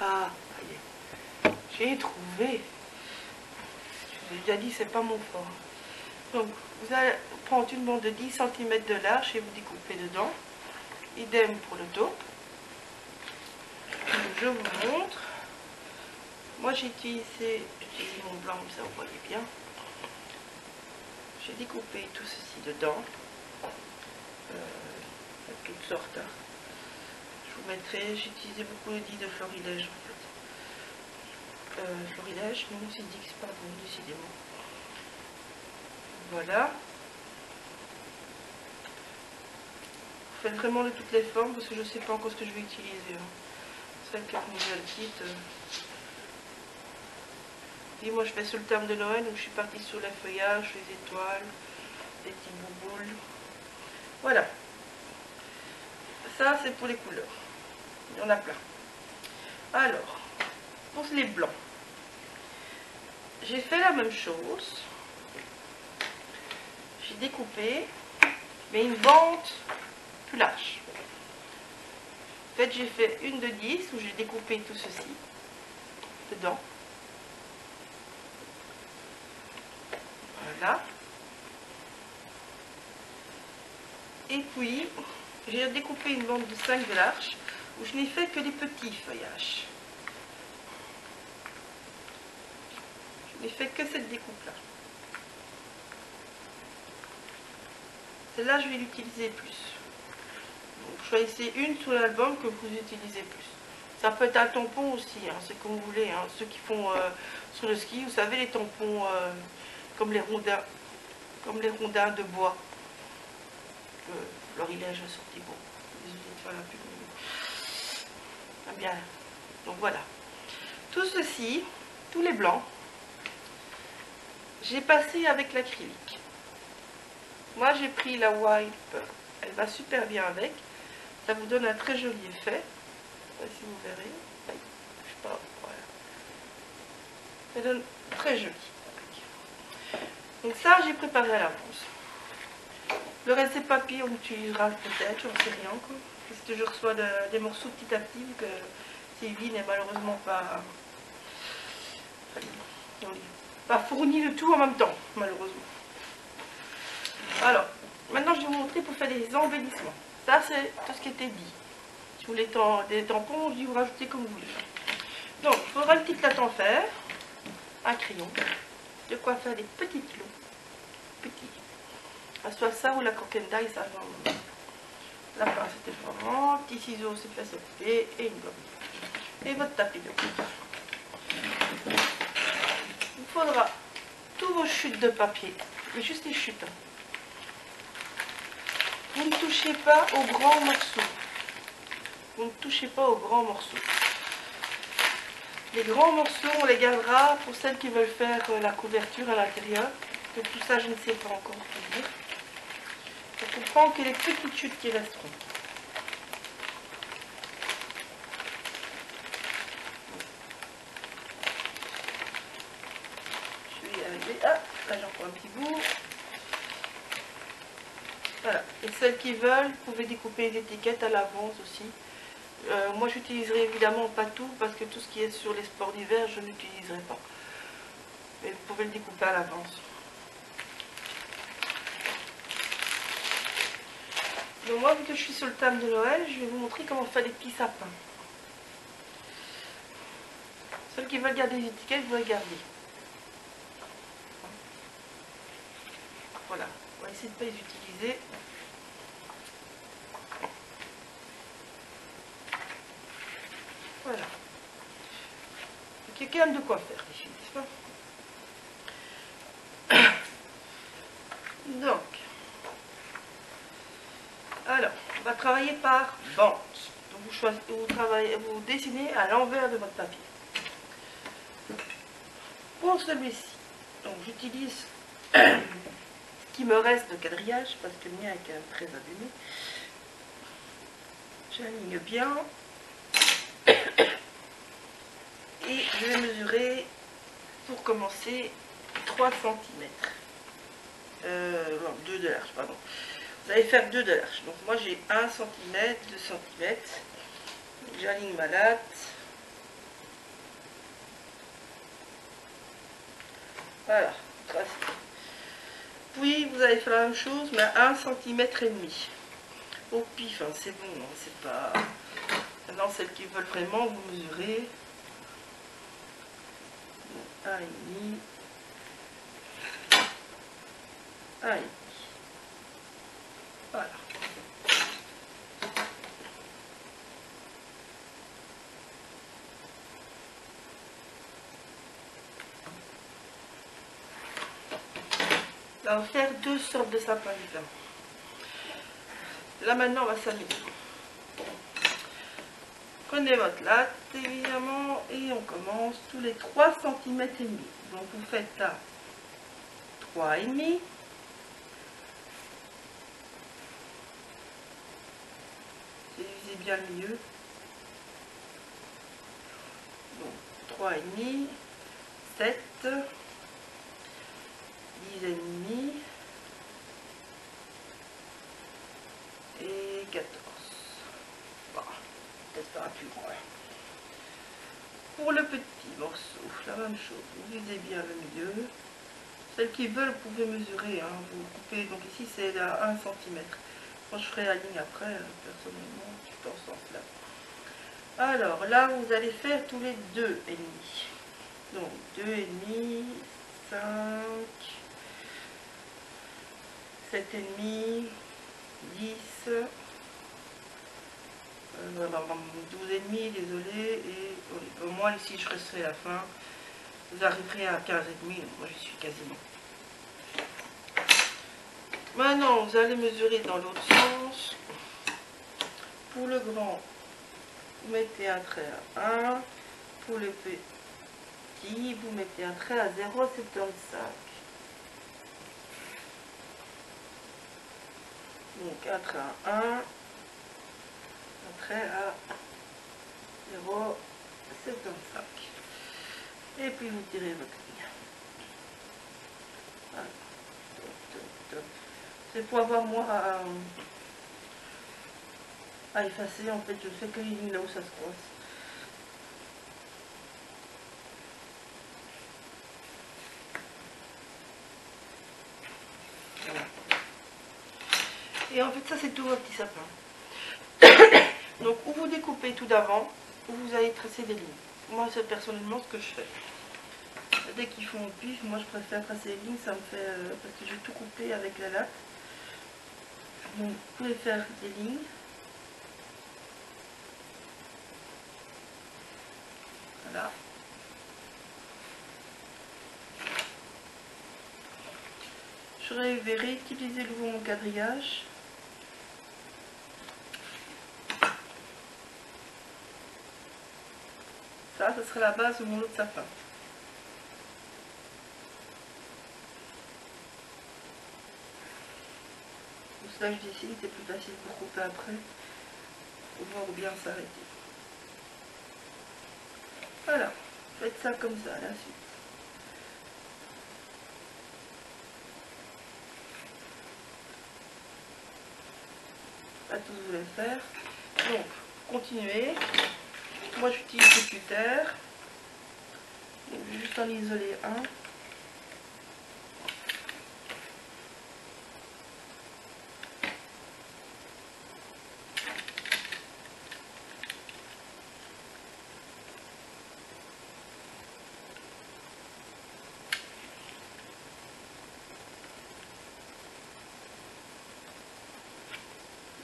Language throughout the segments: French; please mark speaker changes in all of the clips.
Speaker 1: Ah, ça y est. J'ai trouvé. Je vous ai déjà dit, c'est pas mon fort. Donc, vous allez prendre une bande de 10 cm de large et vous découpez dedans. Idem pour le dos. Je vous montre. Moi, j'ai utilisé mon blanc, comme ça vous voyez bien. J'ai découpé tout ceci dedans. Toutes sortes. Hein. Je vous mettrai, j'ai utilisé beaucoup de dix de florilège en fait. Florilège, non, c'est Dix, pardon, décidément. Voilà. Vous faites vraiment de toutes les formes parce que je ne sais pas encore ce que je vais utiliser. Hein. C'est vrai que le nouvelle kit. Et moi je fais sur le thème de Noël, donc je suis partie sur les feuillages, les étoiles, les petits bouboules. Voilà. Ça c'est pour les couleurs. Il y en a plein. Alors, pour les blancs, j'ai fait la même chose. J'ai découpé, mais une bande plus large. En fait, j'ai fait une de 10 où j'ai découpé tout ceci dedans. Voilà. Et puis, j'ai découpé une bande de 5 de large où je n'ai fait que des petits feuillages. Je n'ai fait que cette découpe-là. Celle-là, je vais l'utiliser plus. Donc, choisissez une sur l'album que vous utilisez plus. Ça peut être un tampon aussi, hein, c'est comme vous voulez. Hein. Ceux qui font sur le ski, vous savez, les tampons comme les rondins de bois. Florilège a sorti bon. Désolée de faire la pub. Ah bien. Donc voilà. Tout ceci, tous les blancs, j'ai passé avec l'acrylique. Moi j'ai pris la Wipe, elle va super bien avec. Ça vous donne un très joli effet. Je ne sais pas si vous verrez. Je sais pas, voilà. Ça donne très joli. Donc ça j'ai préparé à l'avance. Le reste des papiers on utilisera peut-être, j'en sais rien quoi. Parce que je reçois des morceaux petit à petit vu que Sylvie n'est malheureusement pas fourni le tout en même temps, malheureusement. Alors, maintenant je vais vous montrer pour faire des embellissements. Ça c'est tout ce qui était dit. Si vous voulez des tampons, je dis vous rajoutez comme vous voulez. Donc, il faudra une petite latte en fer, un crayon, de quoi faire des petits kilos. Petits. Soit ça ou la coquine d'ail, ça va. La pince c'était vraiment, petit ciseau c'est fait couper et une gomme. Et votre tapis de coupe. Il faudra tous vos chutes de papier, mais juste les chutes. Vous ne touchez pas aux grands morceaux. Vous ne touchez pas aux grands morceaux. Les grands morceaux, on les gardera pour celles qui veulent faire la couverture à l'intérieur. Donc tout ça, je ne sais pas encore vous dire. Je comprends que les petites chutes qui resteront. Je vais y arriver. Ah, là j'ai encore un petit bout. Voilà. Et celles qui veulent, vous pouvez découper les étiquettes à l'avance aussi. Moi j'utiliserai évidemment pas tout parce que tout ce qui est sur les sports d'hiver je n'utiliserai pas. Mais vous pouvez le découper à l'avance. Donc moi vu que je suis sur le thème de Noël, je vais vous montrer comment faire des petits sapins. Ceux qui veulent garder les étiquettes, vous les gardez. Voilà, on va essayer de ne pas les utiliser. Voilà. Donc il y a quand même de quoi faire ici, n'est-ce pas? Donc, alors, on va travailler par bande. Donc vous dessinez à l'envers de votre papier. Pour celui-ci, donc j'utilise ce qui me reste de quadrillage parce que le mien est quand même très abîmé. J'aligne bien. Et je vais mesurer, pour commencer, 3 cm. Non, 2 de large, pardon. Vous allez faire 2 de large. Donc moi j'ai 1 cm, 2 cm. J'aligne ma latte. Voilà, tracé. Puis vous allez faire la même chose, mais à 1,5 cm. Au pif, hein, c'est bon, hein, c'est pas... Maintenant, celles qui veulent vraiment, vous mesurez. 1,5. 1,5. Voilà. On va faire deux sortes de sapins différents. Là maintenant on va s'amuser. Prenez votre latte évidemment et on commence tous les 3 cm et demi. Donc vous faites là 3,5. Divisez bien le milieu. Donc 3,5, 7, 10,5 et 14. Bon, peut-être pas un plus grand. Pour le petit morceau, la même chose. Vous visez bien le milieu. Celles qui veulent, vous pouvez mesurer. Hein. Vous coupez. Donc ici, c'est à 1 cm. Moi, je ferai la ligne après. Personnellement, je suis dans ce sens-là. Alors, là, vous allez faire tous les 2,5. Donc, 2,5, 5, 7,5, 10, 12,5, désolé. Et au moins, ici, je resterai à la fin. Vous arriverez à 15,5. Moi, je suis quasiment. Maintenant, vous allez mesurer dans l'autre sens. Pour le grand, vous mettez un trait à 1. Pour le petit, vous mettez un trait à 0,75. Donc un trait à 1, un trait à 0,75. Et puis vous tirez votre ligne. Voilà. C'est pour avoir moins à effacer. En fait, je fais que les lignes là où ça se croise. Voilà. Et en fait, ça c'est tout votre petit sapin. Donc, ou vous découpez tout d'avant, ou vous allez tracer des lignes. Moi, c'est personnellement ce que je fais. Dès qu'ils font au pif, moi je préfère tracer les lignes, ça me fait... parce que je vais tout couper avec la latte. Donc, vous pouvez faire des lignes. Voilà. Je vais réutiliser nouveau mon quadrillage. Ça, ce serait la base de mon autre sapin. Pour cela, je décide, c'est plus facile pour couper après. Pour voir bien s'arrêter. Voilà, faites ça comme ça, à la suite. Pas tous vous voulez faire. Donc, continuez. Moi, j'utilise le cutter. Donc, juste en isoler un.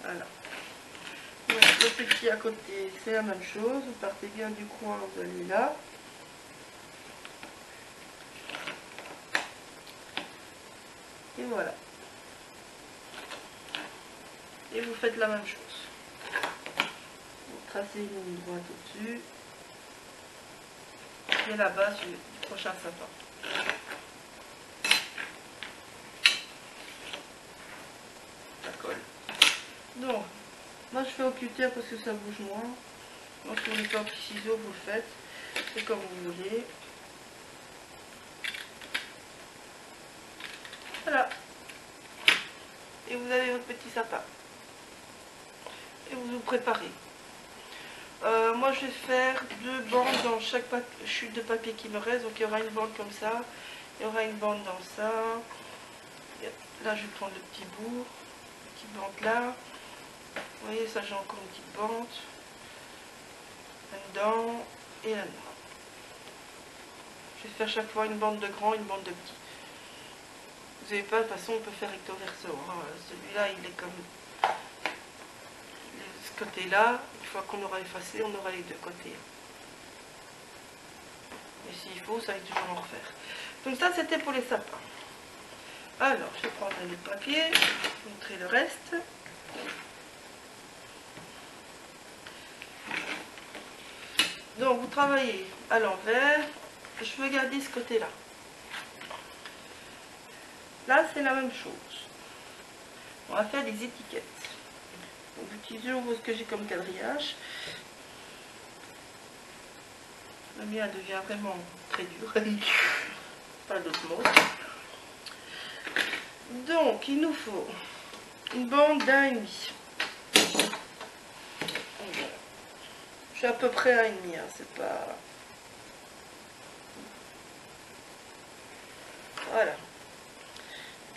Speaker 1: Voilà. Donc, le petit à côté, c'est la même chose. Vous partez bien du coin, vous allez là. Et voilà. Et vous faites la même chose. Vous tracez une ligne droite au-dessus. Et la base du prochain sapin. Ça colle. Donc, moi je fais au cutter parce que ça bouge moins. Donc sur les petits ciseaux, vous le faites. C'est comme vous voulez. Voilà. Et vous avez votre petit sapin. Et vous vous préparez. Moi je vais faire 2 bandes dans chaque chute de papier qui me reste. Donc il y aura une bande comme ça Il y aura une bande dans ça. Là, je vais prendre le petit bout, une petite bande là. Vous voyez, ça, j'ai encore une petite bande. Là-dedans et là-dedans. Je vais faire chaque fois une bande de grand, une bande de petit. Vous n'avez pas, de toute façon, on peut faire recto verso. Hein. Celui-là, il est comme ce côté-là. Une fois qu'on aura effacé, on aura les deux côtés. Et s'il faut, ça va toujours en refaire. Donc ça, c'était pour les sapins. Alors, je vais prendre un autre papier, je vais vous montrer le reste. Donc, vous travaillez à l'envers. Je vais garder ce côté-là. Là, c'est la même chose. On va faire des étiquettes. Donc, j'utilise ce que j'ai comme quadrillage. Le mien devient vraiment très dur. Pas d'autre mot. Donc, il nous faut une bande d'1,5. Je suis à peu près à 1,5, hein, c'est pas... Voilà.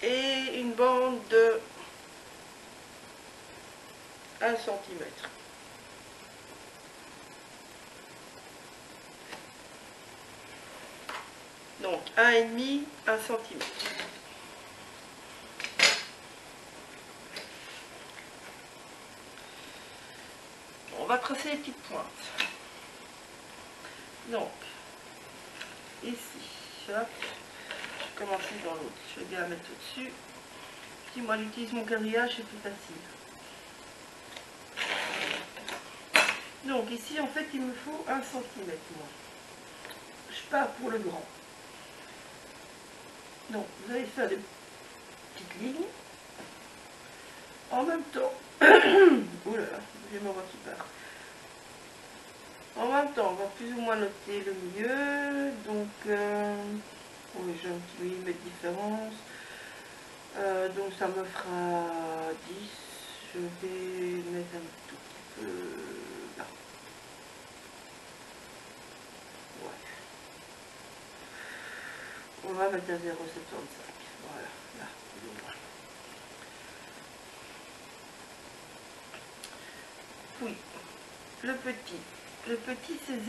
Speaker 1: Et une bande de 1 cm. Donc, 1,5, 1 cm. On va tracer les petites pointes. Donc, ici, hop, je vais commencer dans l'autre. Je vais bien mettre au-dessus. Si moi j'utilise mon quadrillage, c'est plus facile. Donc ici, en fait, il me faut 1 cm, moi. Je pars pour le grand. Donc, vous allez faire des petites lignes. En même temps, oula, j'ai ma voix qui part. En même temps, on va plus ou moins noter le milieu. Donc, oui, j'ai un petit millimètre de différence. Donc, ça me fera 10. Je vais mettre un tout petit peu là. Ouais. On va mettre à 0,75. Voilà, là, plus ou moins. Oui, le petit. Le petit, c'est 0,5.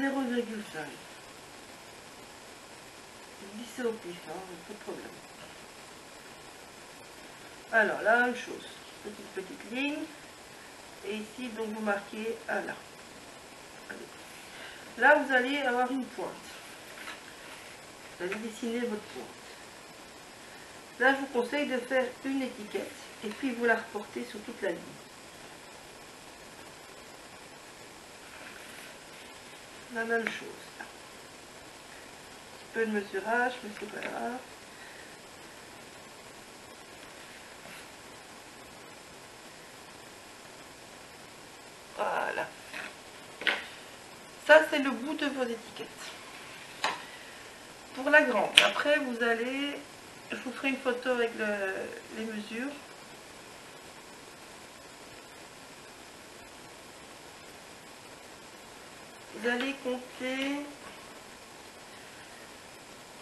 Speaker 1: Glissez au pif, hein, pas de problème. Alors, la même chose. Petite ligne. Et ici, donc, vous marquez à là. Allez. Là, vous allez avoir une pointe. Vous allez dessiner votre pointe. Là, je vous conseille de faire une étiquette. Et puis, vous la reportez sur toute la ligne. La même chose. Un petit peu de mesurage, mais c'est pas grave. Voilà. Ça, c'est le bout de vos étiquettes. Pour la grande, après, vous allez... Je vous ferai une photo avec les mesures. Vous allez compter...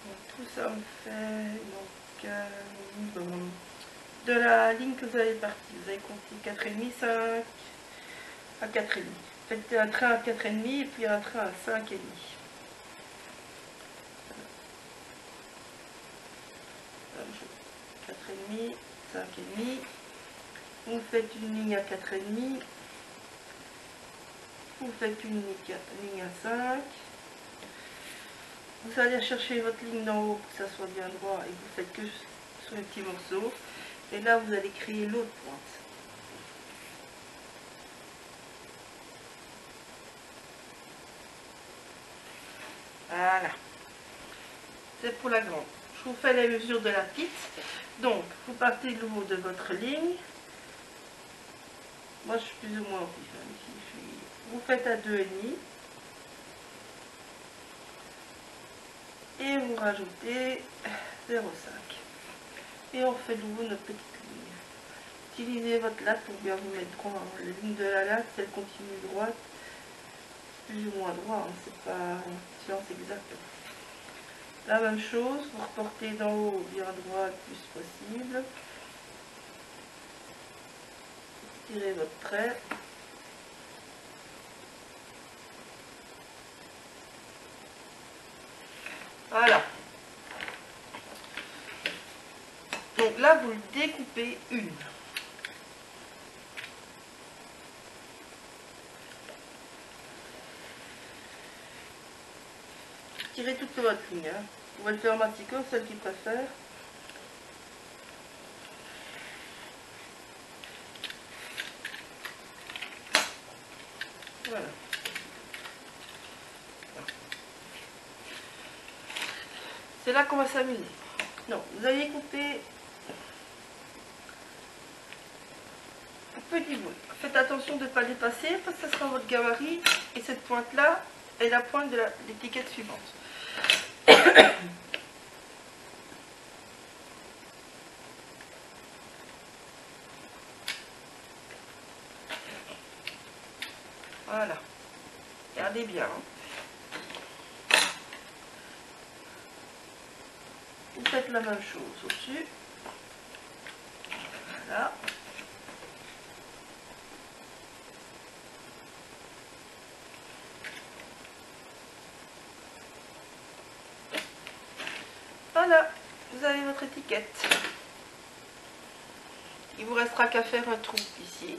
Speaker 1: Donc, tout ça me fait... Donc, de la ligne que vous avez partie, vous avez compté 4,5, 5 à 4,5. Faites un train à 4,5 et puis un train à 5,5. Voilà. 4,5, 5,5. Vous faites une ligne à 4,5. Vous faites une ligne à 5. Vous allez chercher votre ligne d'en haut pour que ça soit bien droit et vous faites que sur les petits morceaux. Et là, vous allez créer l'autre pointe. Voilà. C'est pour la grande. Je vous fais les mesures de la petite. Donc, vous partez de nouveau de votre ligne. Moi, je suis plus ou moins au pif. Vous faites à 2,5. Et vous rajoutez 0,5. Et on fait de nouveau notre petite ligne. Utilisez votre latte pour bien vous mettre droit. La ligne de la latte, si elle continue droite, plus ou moins droit, hein, c'est pas une science exacte. La même chose, vous reportez d'en haut bien droit le plus possible. Tirez votre trait. Voilà. Donc là, vous le découpez une. Tirez toute votre ligne. Hein. Vous pouvez le faire en mastico, celle qui préfère. Voilà. C'est là qu'on va s'amuser. Non, vous allez couper un petit bout. Faites attention de ne pas dépasser parce que ça sera votre gabarit. Et cette pointe-là est la pointe de l'étiquette suivante. Voilà. Regardez bien. Hein. Vous faites la même chose au-dessus. Voilà. Voilà, vous avez votre étiquette. Il vous restera qu'à faire un trou ici.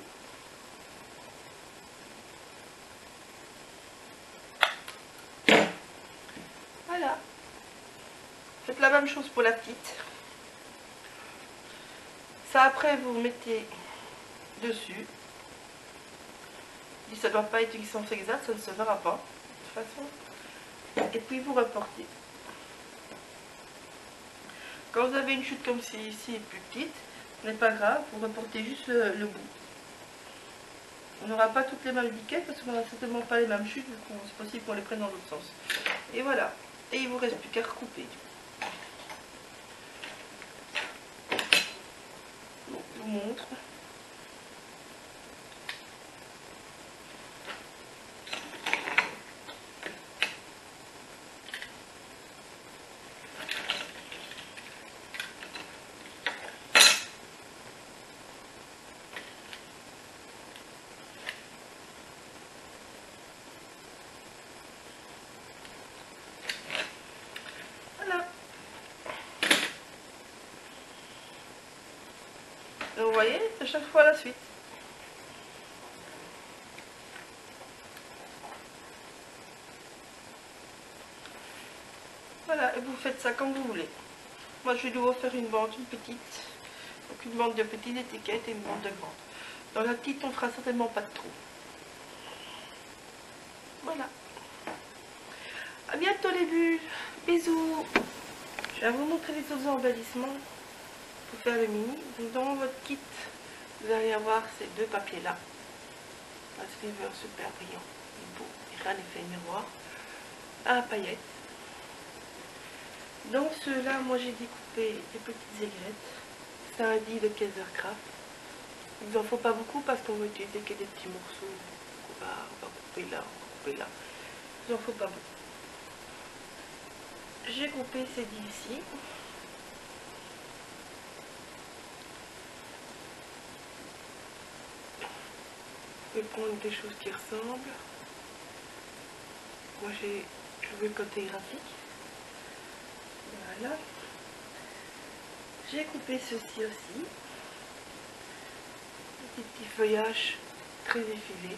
Speaker 1: Voilà. Faites la même chose pour la petite. Ça après vous mettez dessus. Ça ne doit pas être une distance exacte, ça ne se verra pas de toute façon. Et puis vous reportez. Quand vous avez une chute comme ici plus petite, ce n'est pas grave, vous reportez juste le bout. On n'aura pas toutes les mêmes étiquettes parce qu'on n'aura certainement pas les mêmes chutes, c'est possible qu'on les prenne dans l'autre sens. Et voilà. Et il ne vous reste plus qu'à recouper. Donc, je vous montre. Donc, vous voyez, c'est chaque fois la suite. Voilà, et vous faites ça comme vous voulez. Moi, je vais devoir faire une bande, une petite. Donc une bande de petites étiquettes et une bande de grandes. Dans la petite, on fera certainement pas de trou. Voilà. À bientôt les bulles. Bisous. Je vais vous montrer les autres embellissements pour faire le mini. Donc dans votre kit, vous allez avoir ces deux papiers-là. Un sliver super brillant, beau, et un effet miroir, à paillettes. Dans ceux-là, moi j'ai découpé des petites aigrettes. C'est un dit de Kaisercraft. Il ne vous en faut pas beaucoup parce qu'on va utiliser que des petits morceaux. On va couper là, on va couper là. Il ne vous en faut pas beaucoup. J'ai coupé ces dits ici. Je vais prendre des choses qui ressemblent. Moi j'ai joué le côté graphique. Voilà. J'ai coupé ceci aussi. Des petits feuillages très effilés.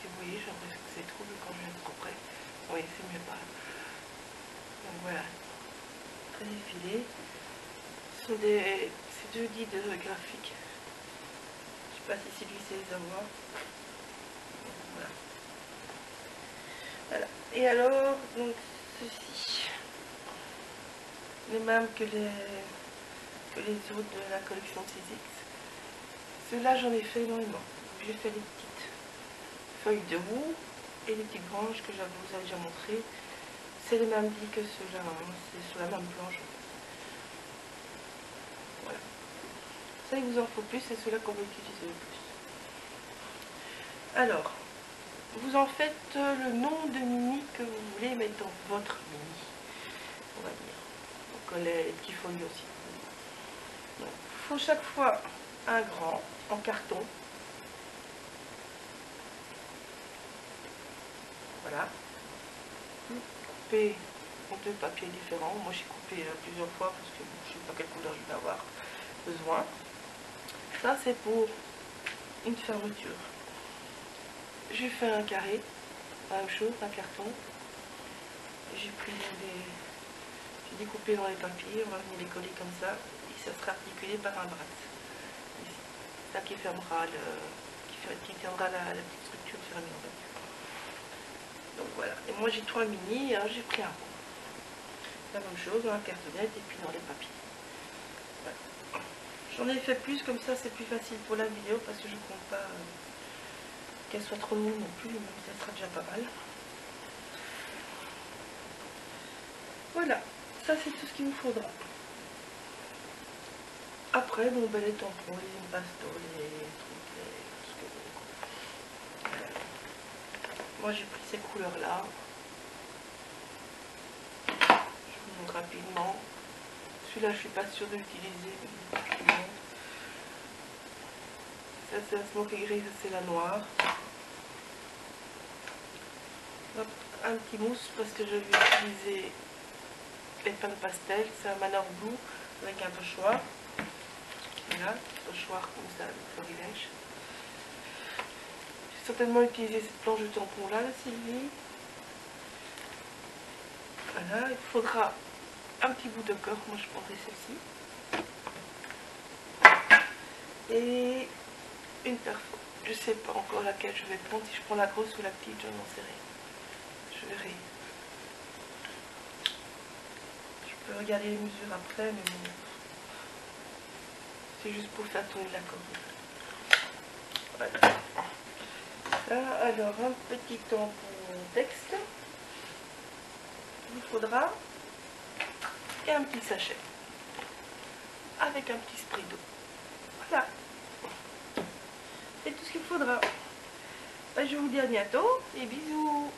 Speaker 1: Si vous voyez, j'ai l'impression que c'est trop, quand je vais trop près. Oui, c'est mieux pas. Donc voilà, très effilés. Ce sont ces deux guides graphiques. Je ne sais pas si celui sait les avoir. Voilà. Voilà. Et alors, donc ceci. Les mêmes que les autres de la collection 6X. Ceux-là, j'en ai fait énormément. J'ai fait des petites feuilles de roue et les petites branches que je vous ai déjà montré. C'est les mêmes dits que ceux-là, hein. C'est sur la même planche. Voilà. Ça, il vous en faut plus, c'est ceux-là qu'on va utiliser le plus. Alors, vous en faites le nom de mini que vous voulez mettre dans votre mini, on va dire. Donc les petits folios aussi. Donc, il faut chaque fois un grand en carton. Voilà. Couper en 2 papiers différents. Moi j'ai coupé plusieurs fois parce que je ne sais pas quelle couleur je vais avoir besoin. Ça c'est pour une fermeture. J'ai fait un carré, la même chose, un carton. J'ai pris j'ai découpé dans les papiers, on va venir les coller comme ça, et ça sera articulé par un bras. Ici. Ça qui fermera qui tiendra la petite structure fermée en fait. Donc voilà. Et moi j'ai 3 mini, alors j'ai pris un rond. La même chose dans la cartonnette et puis dans les papiers. Voilà. J'en ai fait plus, comme ça c'est plus facile pour la vidéo parce que je ne compte pas qu'elle soit trop longue non plus, mais ça sera déjà pas mal. Voilà, ça c'est tout ce qu'il vous faudra. Après, bon, ben, les tampons, les impastos, les trucs, tout ce que vous voulez. Moi j'ai pris ces couleurs là. Je vous montre rapidement. Celui-là je suis pas sûre de l'utiliser. Ça c'est la smoky gris, ça c'est la noire. Hop, un petit mousse parce que je vais utiliser les peintes pastel, c'est un Manor Blue avec un pochoir. Voilà, pochoir comme ça, le florilège. J'ai certainement utilisé cette planche de tampon là, la Sylvie. Voilà, il faudra un petit bout de corps, moi je prendrai celle-ci. Et une perfo. Je sais pas encore laquelle je vais prendre, si je prends la grosse ou la petite, je n'en sais rien. Je verrai. Je peux regarder les mesures après, mais bon. C'est juste pour faire tourner la corde. Voilà. Là, alors, un petit tampon texte. Il vous faudra et un petit sachet avec un petit spray d'eau. Voilà. C'est tout ce qu'il faudra. Ben, je vous dis à bientôt et bisous.